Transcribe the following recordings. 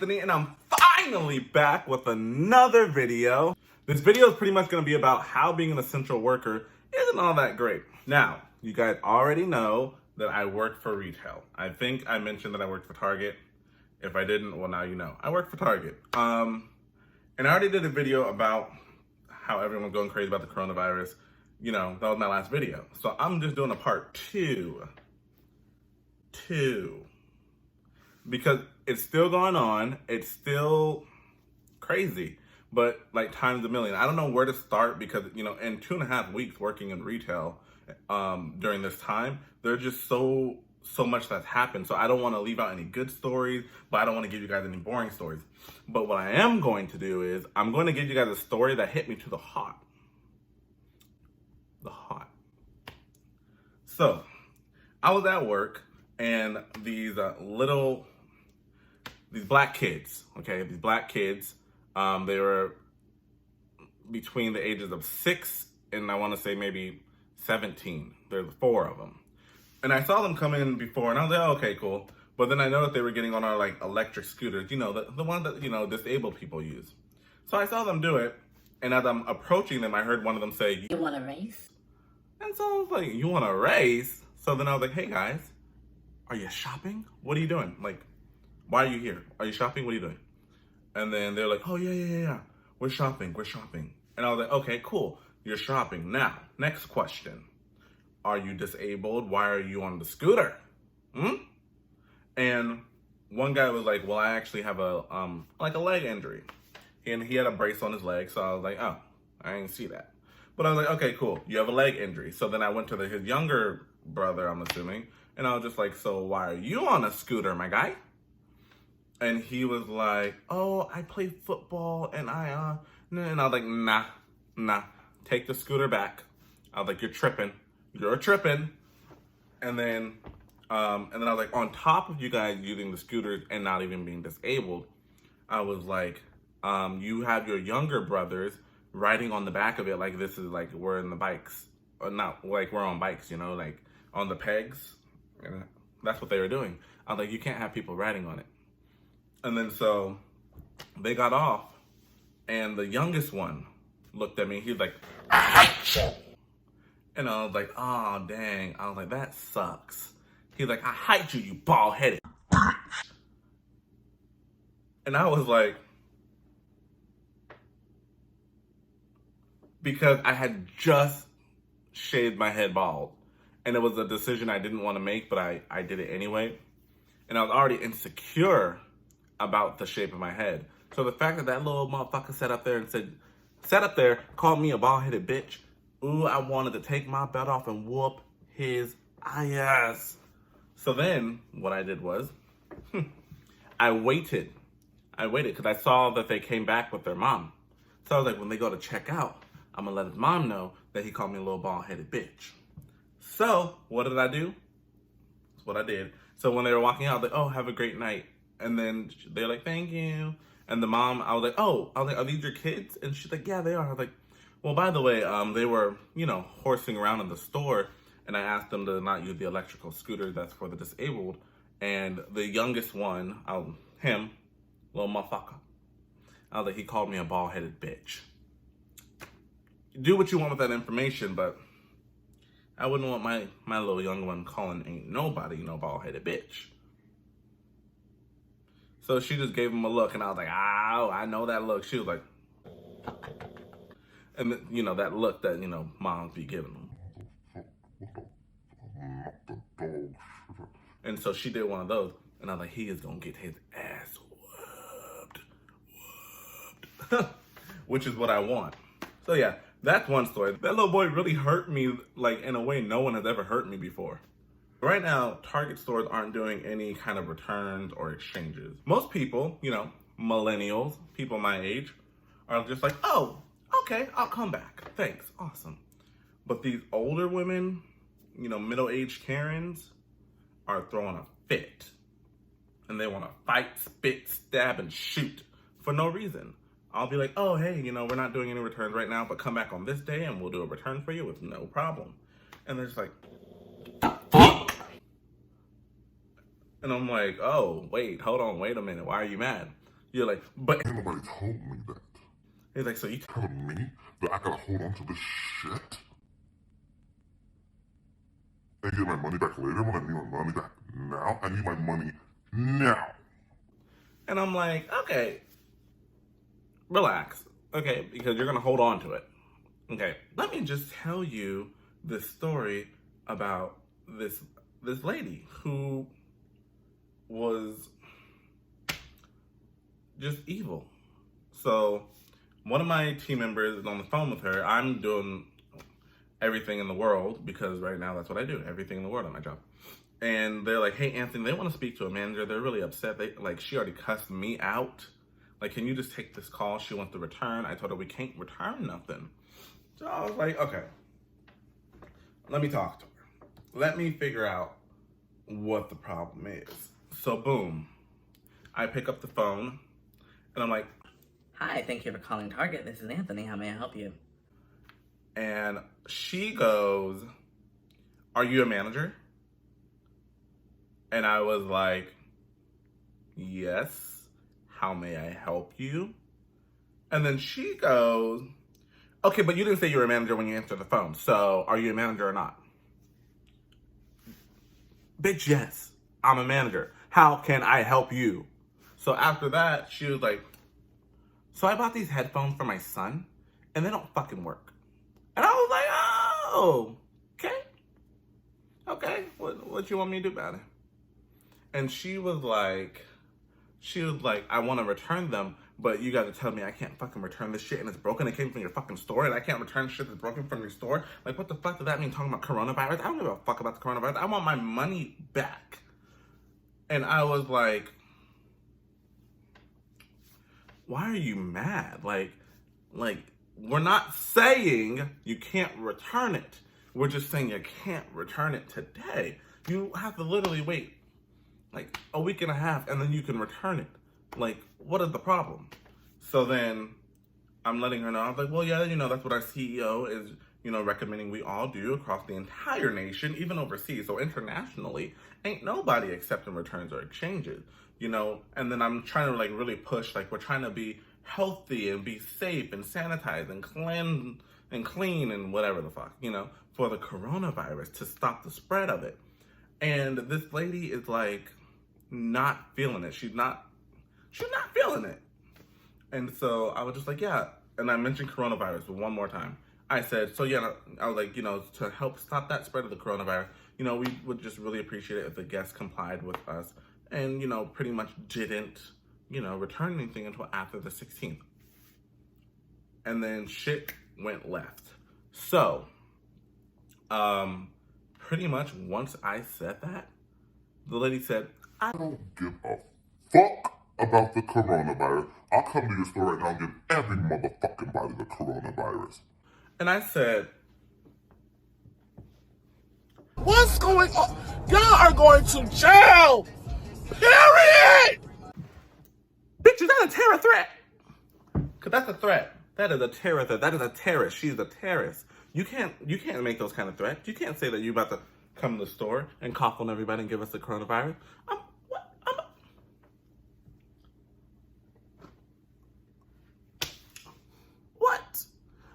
Anthony, and I'm finally back with another video. This video is pretty much going to be about how being an essential worker isn't all that great. Now, you guys already know that I work for retail. I think I mentioned that I worked for Target. If I didn't, well, now you know. I work for Target. And I already did a video about how everyone's going crazy about the coronavirus. You know, that was my last video. So I'm just doing a part two. Because it's still going on. It's still crazy. But like times a million. I don't know where to start because, you know, in 2.5 weeks working in retail during this time, there's just so much that's happened. So I don't want to leave out any good stories, but I don't want to give you guys any boring stories. But what I am going to do is I'm going to give you guys a story that hit me to the heart. So I was at work and these black kids, okay, they were between the ages of 6 and I want to say maybe 17. There's 4 of them. And I saw them come in before and I was like, oh, okay, cool. But then I noticed they were getting on our like electric scooters, you know, the one that, you know, disabled people use. So I saw them do it. And as I'm approaching them, I heard one of them say, "You want to race?" And so I was like, you want to race? So then I was like, hey guys, are you shopping? What are you doing? Like, why are you here? Are you shopping? What are you doing? And then they're like, oh yeah. We're shopping. And I was like, okay, cool. You're shopping. Now, next question. Are you disabled? Why are you on the scooter? And one guy was like, well, I actually have a leg injury. And he had a brace on his leg. So I was like, oh, I didn't see that. But I was like, okay, cool. You have a leg injury. So then I went to his younger brother, I'm assuming. And I was just like, so why are you on a scooter, my guy? And he was like, oh, I play football and and I was like, nah, take the scooter back. I was like, you're tripping. And then I was like, on top of you guys using the scooters and not even being disabled, I was like, you have your younger brothers riding on the back of it like this is like we're in the bikes. Or not like we're on bikes, you know, like on the pegs. And that's what they were doing. I was like, you can't have people riding on it. And then so they got off and the youngest one looked at me. He's like, I hate you. And I was like, oh, dang. I was like, that sucks. He's like, I hate you bald-headed. And I was like, because I had just shaved my head bald. And it was a decision I didn't want to make, but I did it anyway. And I was already insecure about the shape of my head. So the fact that that little motherfucker sat up there, called me a bald-headed bitch. Ooh, I wanted to take my belt off and whoop his ass. So then what I did was, I waited because I saw that they came back with their mom. So I was like, when they go to check out, I'm gonna let his mom know that he called me a little bald-headed bitch. So what did I do? That's what I did. So when they were walking out, I was like, oh, have a great night. And then they're like, thank you. And the mom, I was like, are these your kids? And she's like, yeah, they are. I was like, well, by the way, they were, you know, horsing around in the store. And I asked them to not use the electrical scooter that's for the disabled. And the youngest one, him, little motherfucker, I was like, he called me a bald-headed bitch. Do what you want with that information, but I wouldn't want my little young one calling ain't nobody no bald-headed bitch. So she just gave him a look, and I was like, ow, I know that look. She was like, and you know, that look that, you know, moms be giving them. And so she did one of those, and I was like, he is gonna get his ass whooped. Which is what I want. So yeah, that's one story. That little boy really hurt me, like in a way no one has ever hurt me before. Right now, Target stores aren't doing any kind of returns or exchanges. Most people, you know, millennials, people my age, are just like, oh, okay, I'll come back. Thanks, awesome. But these older women, you know, middle-aged Karens, are throwing a fit. And they want to fight, spit, stab, and shoot for no reason. I'll be like, oh, hey, you know, we're not doing any returns right now, but come back on this day and we'll do a return for you with no problem. And they're just like, and I'm like, oh, wait, hold on, wait a minute. Why are you mad? You're like, but ain't nobody told me that. he's like, so you Telling me that I gotta hold on to this shit and get my money back later when I need my money back now? I need my money now. and I'm like, okay, relax, okay, because you're gonna hold on to it. Okay, let me just tell you this story about this lady who was just evil. So one of my team members is on the phone with her. I'm doing everything in the world because right now that's what I do, everything in the world on my job. And they're like, hey, Anthony, they want to speak to a manager. They're really upset. She already cussed me out. Like, can you just take this call? She wants to return. I told her we can't return nothing. So I was like, okay, let me talk to her. Let me figure out what the problem is. So boom, I pick up the phone and I'm like, hi, thank you for calling Target. This is Anthony. How may I help you? and she goes, are you a manager? And I was like, yes, how may I help you? And then she goes, okay, but you didn't say you were a manager when you answered the phone. So are you a manager or not? Bitch, yes, I'm a manager. How can I help you? So after that, she was like, so I bought these headphones for my son and they don't fucking work. And I was like, oh, okay. Okay, what you want me to do about it? And she was like, I want to return them, but you got to tell me I can't fucking return this shit and it's broken. It came from your fucking store and I can't return shit that's broken from your store. Like, what the fuck does that mean talking about coronavirus? I don't give a fuck about the coronavirus. I want my money back. And I was like, why are you mad? Like, we're not saying you can't return it. We're just saying you can't return it today. You have to literally wait like a week and a half and then you can return it. Like, what is the problem? So then I'm letting her know. I was like, well, yeah, that's what our CEO is, recommending we all do across the entire nation, even overseas. So internationally, ain't nobody accepting returns or exchanges, And then I'm trying to like really push, like we're trying to be healthy and be safe and sanitize and clean and whatever the fuck, for the coronavirus to stop the spread of it. And this lady is like not feeling it. She's not feeling it. And so I was just like, yeah. And I mentioned coronavirus one more time. I said, so yeah, I was like, to help stop that spread of the coronavirus, we would just really appreciate it if the guests complied with us and, pretty much didn't, return anything until after the 16th. And then shit went left. So, pretty much once I said that, the lady said, I don't give a fuck about the coronavirus. I'll come to your store right now and give every motherfucking body the coronavirus. And I said, what's going on? Y'all are going to jail. Period. bitch, is that a terror threat? Because that's a threat. That is a terror threat. That is a terrorist. She's a terrorist. You can't make those kind of threats. You can't say that you're about to come to the store and cough on everybody and give us the coronavirus. What?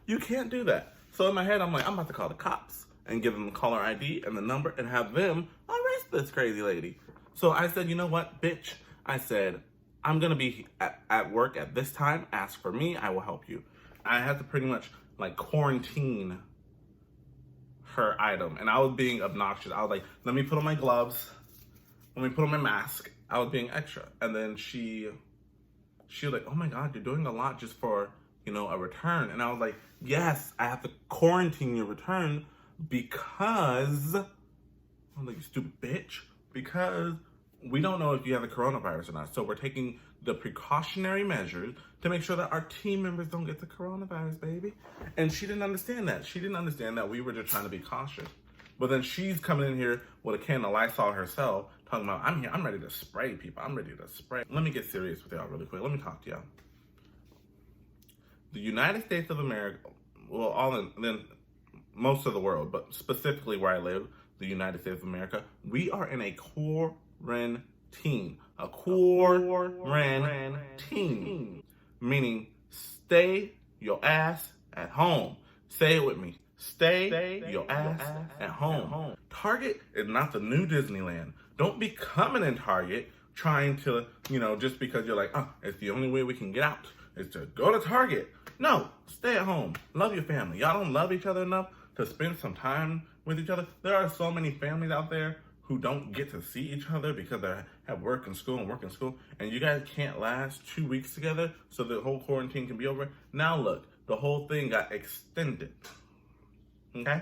You can't do that. So in my head, I'm like, I'm about to call the cops and give them the caller ID and the number and have them arrest this crazy lady. So I said, you know what, bitch? I said, I'm going to be at work at this time. Ask for me. I will help you. I had to pretty much like quarantine her item. And I was being obnoxious. I was like, let me put on my gloves. Let me put on my mask. I was being extra. And then she was like, oh my God, you're doing a lot just for, a return. And I was like, yes, I have to quarantine your return because, I'm like, you stupid bitch, because we don't know if you have the coronavirus or not. So we're taking the precautionary measures to make sure that our team members don't get the coronavirus, baby. And she didn't understand that. She didn't understand that we were just trying to be cautious. But then she's coming in here with a can of Lysol herself, talking about, I'm here, I'm ready to spray people. I'm ready to spray. Let me get serious with y'all really quick. Let me talk to y'all. The United States of America, well, then most of the world, but specifically where I live, the United States of America, we are in a quarantine A quarantine. Meaning, stay your ass at home. Say it with me. Stay your ass at home. Target is not the new Disneyland. Don't be coming in Target trying to, just because you're like, oh, it's the only way we can get out is to go to Target. No, stay at home. Love your family. Y'all don't love each other enough to spend some time with each other. There are so many families out there who don't get to see each other because they have work and school, and you guys can't last 2 weeks together so the whole quarantine can be over. Now look, the whole thing got extended. Okay?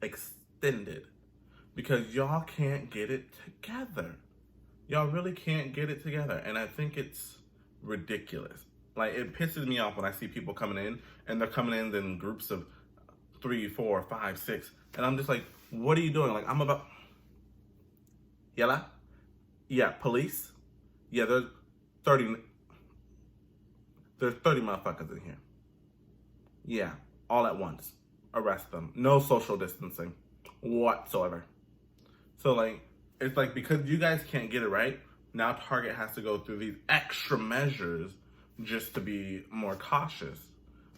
Extended. Because y'all can't get it together. Y'all really can't get it together. And I think it's ridiculous. Like, it pisses me off when I see people coming in, and they're coming in groups of 3, 4, 5, 6. And I'm just like, what are you doing? Like, I'm about... Yella? Yeah, police? Yeah, there's 30 motherfuckers in here. Yeah, all at once. Arrest them. No social distancing whatsoever. So, like, it's like, because you guys can't get it right, now Target has to go through these extra measures just to be more cautious.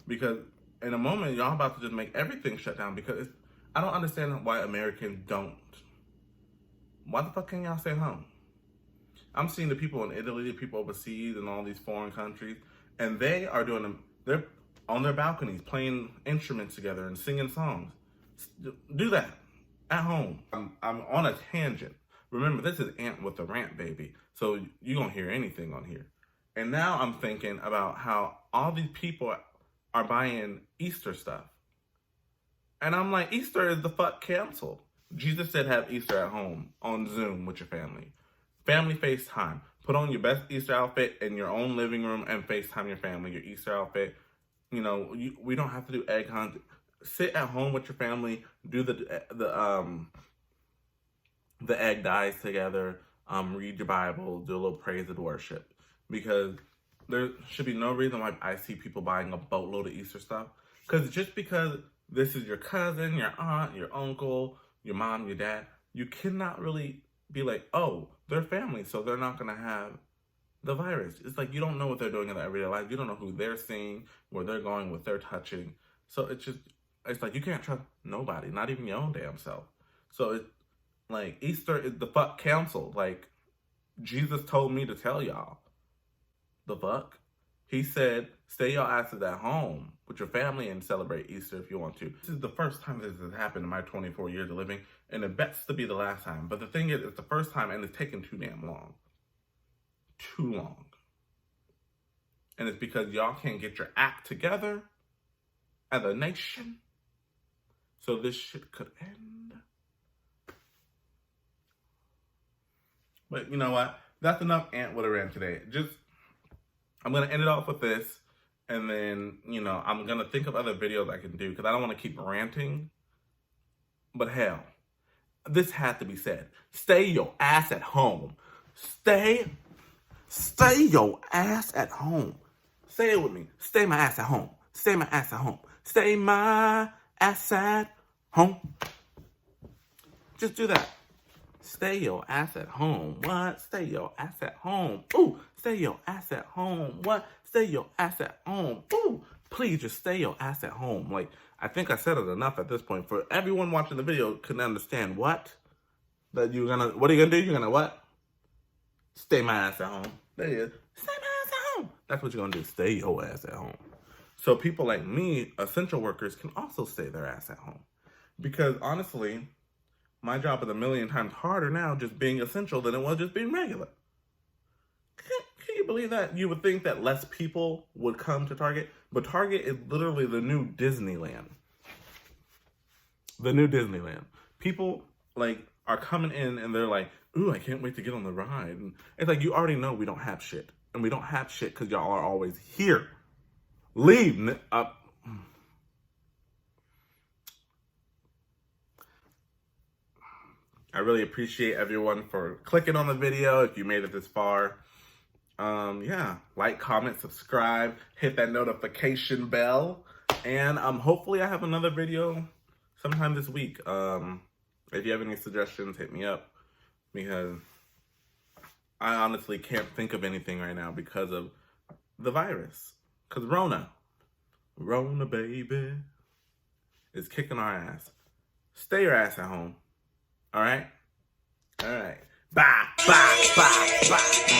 Because in a moment, y'all about to just make everything shut down, because I don't understand why Americans don't. Why the fuck can't y'all stay home? I'm seeing the people in Italy, the people overseas, and all these foreign countries, and they are they're on their balconies playing instruments together and singing songs. Do that at home. I'm on a tangent. Remember, this is Ant With A Rant, baby. So you're gonna hear anything on here. And now I'm thinking about how all these people are buying Easter stuff. And I'm like, Easter is the fuck canceled. Jesus said have Easter at home on Zoom with your family. Family FaceTime. Put on your best Easter outfit in your own living room and FaceTime your family, your Easter outfit. We don't have to do egg hunt. Sit at home with your family. Do the egg dyes together. Read your Bible. Do a little praise and worship. Because there should be no reason why I see people buying a boatload of Easter stuff. Because just because this is your cousin, your aunt, your uncle, your mom, your dad, you cannot really be like, oh, they're family, so they're not going to have the virus. It's like, you don't know what they're doing in their everyday life. You don't know who they're seeing, where they're going, what they're touching. So it's like, you can't trust nobody, not even your own damn self. So it's like, Easter is the fuck canceled. Like, Jesus told me to tell y'all. The fuck? He said, stay your asses at home with your family and celebrate Easter if you want to. This is the first time this has happened in my 24 years of living, and it bets to be the last time. But the thing is, it's the first time, and it's taken too damn long. Too long. And it's because y'all can't get your act together as a nation. So this shit could end. But you know what? That's enough Ant With A Rant today. I'm going to end it off with this. And then, I'm going to think of other videos I can do because I don't want to keep ranting. But hell, this had to be said. Stay your ass at home. Stay your ass at home. Say it with me. Stay my ass at home. Stay my ass at home. Stay my ass at home. Just do that. Stay your ass at home. What? Stay your ass at home. Ooh, stay your ass at home. What? Stay your ass at home. Ooh, please just stay your ass at home. Like, I think I said it enough at this point for everyone watching the video can understand what? What are you gonna do? You're gonna what? Stay my ass at home. There it is. Stay my ass at home. That's what you're gonna do. Stay your ass at home. So people like me, essential workers, can also stay their ass at home. Because honestly, my job is a million times harder now just being essential than it was just being regular. Can you believe that? You would think that less people would come to Target, but Target is literally the new Disneyland. The new Disneyland. People, are coming in and they're like, ooh, I can't wait to get on the ride. And it's like, you already know we don't have shit. And we don't have shit because y'all are always here. Leave. I really appreciate everyone for clicking on the video if you made it this far. Yeah, like, comment, subscribe, hit that notification bell, and hopefully I have another video sometime this week. If you have any suggestions, hit me up, because I honestly can't think of anything right now because of the virus. Because Rona, baby, is kicking our ass. Stay your ass at home. All right? All right. Bye, bye, bye, bye.